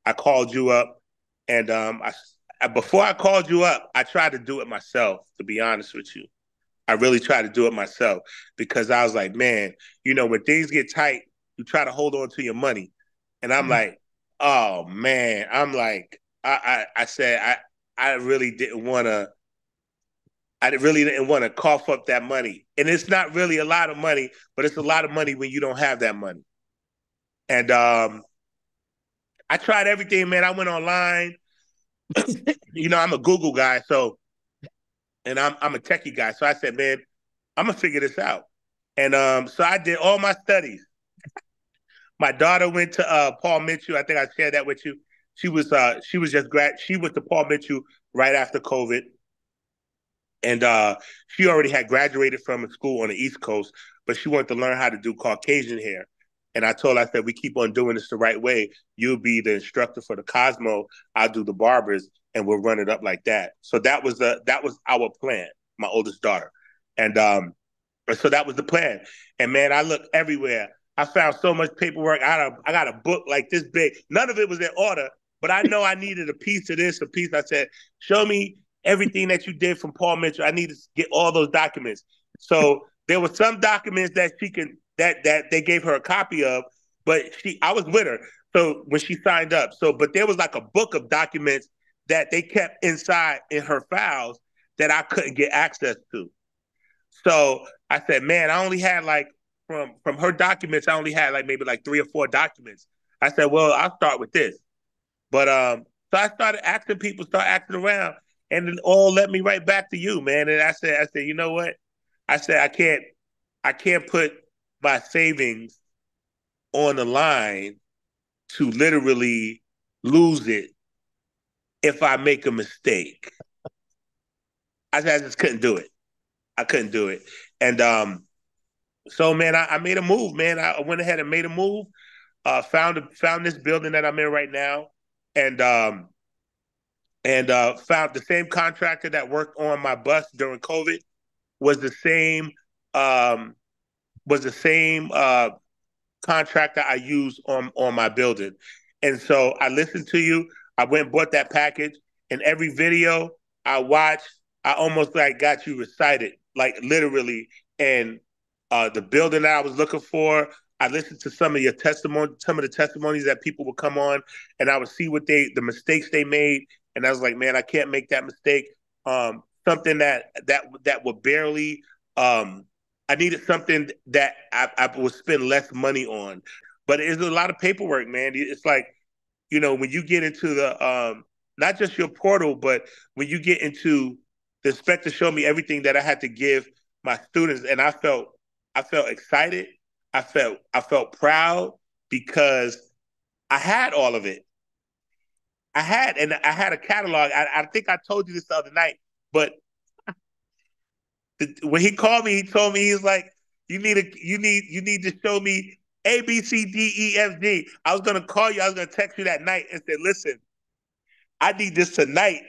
I called you up, and before I called you up, I tried to do it myself. To be honest with you, I really tried to do it myself because I was like, man, when things get tight, you try to hold on to your money, and I'm Mm. like, oh man, I'm like, I said I really didn't want to. I really didn't want to cough up that money. And it's not really a lot of money, but it's a lot of money when you don't have that money. And I tried everything, man. I went online. I'm a Google guy, so and I'm a techie guy. So I said, man, I'm gonna figure this out. And so I did all my studies. My daughter went to Paul Mitchell. I think I shared that with you. She was just she went to Paul Mitchell right after COVID. And she already had graduated from a school on the East Coast, but she wanted to learn how to do Caucasian hair. And I told her, I said, we keep on doing this the right way. You'll be the instructor for the Cosmo. I'll do the barbers, and we'll run it up like that. So that was our plan. My oldest daughter, and so that was the plan. And man, I looked everywhere. I found so much paperwork. I got a book like this big. None of it was in order, but I know I needed a piece of this, a piece. I said, show me everything that you did from Paul Mitchell. I need to get all those documents. So there were some documents that she can that they gave her a copy of, but I was with her. So when she signed up, but there was like a book of documents that they kept inside in her files that I couldn't get access to. So I said, man, I only had like from her documents, I only had like maybe like 3 or 4 documents. I said, well, I'll start with this. But so I started asking people, start asking around, and it all led me right back to you, man. And I said, you know what? I said, I can't put my savings on the line to literally lose it if I make a mistake. I said, I just couldn't do it. I couldn't do it. And so man, I made a move, man. I went ahead and made a move. Found this building that I'm in right now, and found the same contractor that worked on my bus during COVID was the same um, contractor I used on my building. And so I listened to you. I went and bought that package, and every video I watched, I almost like got you recited, like literally. And the building that I was looking for, I listened to some of your testimony, some of the testimonies that people would come on, and I would see the mistakes they made, and I was like, man, I can't make that mistake. Something that would barely I needed something that I would spend less money on. But it's a lot of paperwork, man. It's like, when you get into the not just your portal, but when you get into the inspector showed me everything that I had to give my students, and I felt excited. I felt proud because I had all of it. I had a catalog. I think I told you this the other night, but when he called me, he told me he's like, you need to show me ABCDEFG. I was gonna call you. I was gonna text you that night and say, listen, I need this tonight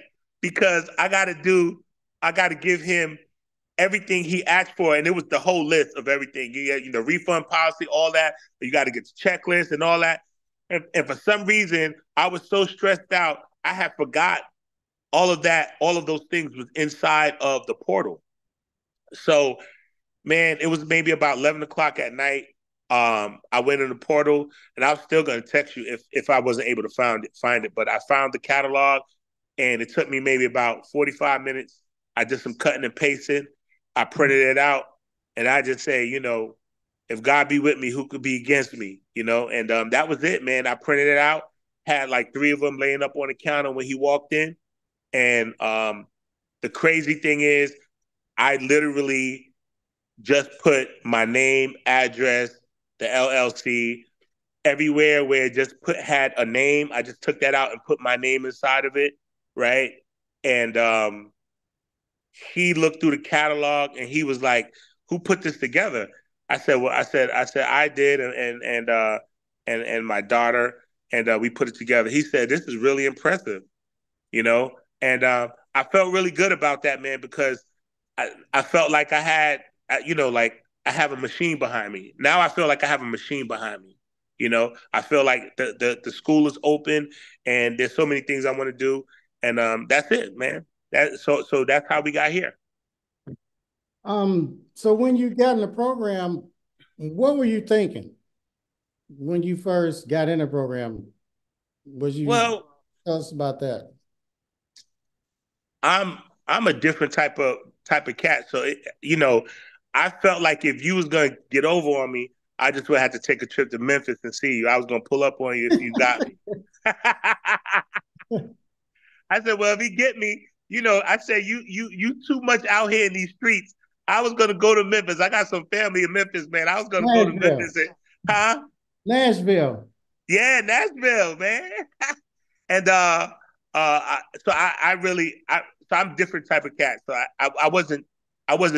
because I gotta give him everything he asked for, and it was the whole list of everything. Refund policy, all that. You got to get the checklist and all that. And for some reason, I was so stressed out, I had forgot all of that. All of those things was inside of the portal. So man, it was maybe about 11 o'clock at night. I went in the portal, and I was still gonna text you if I wasn't able to find it. But I found the catalog, and it took me maybe about 45 minutes. I did some cutting and pasting. I printed it out, and I just say, if God be with me, who could be against me? And that was it, man. I printed it out, had like 3 of them laying up on the counter when he walked in, and the crazy thing is, I literally just put my name, address, the LLC, everywhere where it just had a name. I just took that out and put my name inside of it, right? And he looked through the catalog and he was like, "Who put this together?" I said, "Well, I said I did, and my daughter, and we put it together." He said, "This is really impressive," you know, and I felt really good about that, man, because I felt like I had, like I have a machine behind me. Now I feel like I have a machine behind me, I feel like the school is open, and there's so many things I want to do, and that's it, man. So that's how we got here. So when you got in the program, what were you thinking when you first got in the program? Was you Well, tell us about that? I'm I'm a different type of cat. So I felt like if you was gonna get over on me, I just would have to take a trip to Memphis and see you. I was gonna pull up on you if you got me. I said, well, if he get me, I said you too much out here in these streets. I was gonna go to Memphis. I got some family in Memphis, man. I was gonna go to Nashville. Memphis and huh? Nashville. Yeah, Nashville, man. And I really so I'm a different type of cat. So I wasn't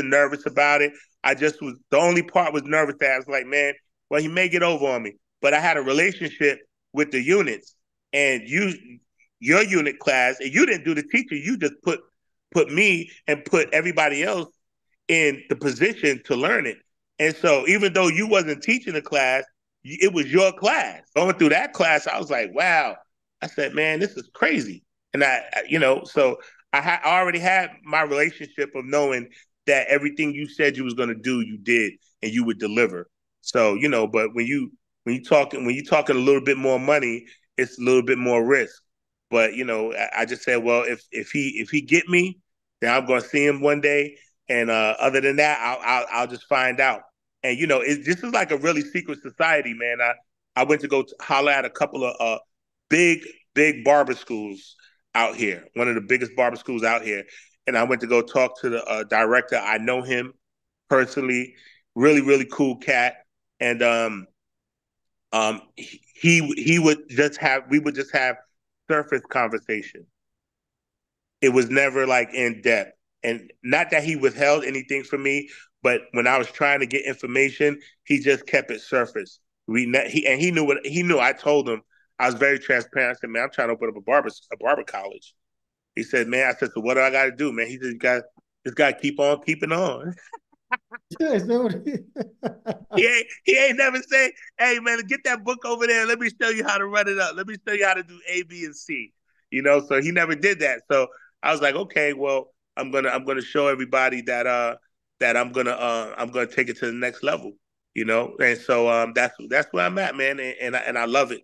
nervous about it. I just was the only part was nervous that I was like, man, well, he may get over on me. But I had a relationship with the units, and your unit class, and you didn't do the teacher. You just put me and put everybody else in the position to learn it. And so even though you wasn't teaching the class, it was your class. Going through that class, I was like, wow. I said, man, this is crazy. And so I already had my relationship of knowing that everything you said you was going to do, you did, and you would deliver. So, but when you talking a little bit more money, it's a little bit more risk. But I just said, well, if he get me, then I'm going to see him one day. And other than that, I'll just find out. And this is like a really secret society, man. I went to go holler at a couple of big big barber schools out here, one of the biggest barber schools out here. And I went to go talk to the director. I know him personally, really really cool cat. And he would just have we would just have surface conversation. It was never like in depth. And not that he withheld anything from me, but when I was trying to get information, he just kept it surface. He knew what he knew. I told him I was very transparent. I said, "Man, I'm trying to open up a barber college." He said, "Man," I said, "So what do I got to do, man?" He said, "You got to keep on keeping on." He ain't never say, "Hey man, get that book over there. Let me show you how to run it up. Let me show you how to do A, B, and C." So he never did that. So I was like, okay, well, I'm gonna show everybody that I'm gonna take it to the next level. And so that's where I'm at, man, and I love it.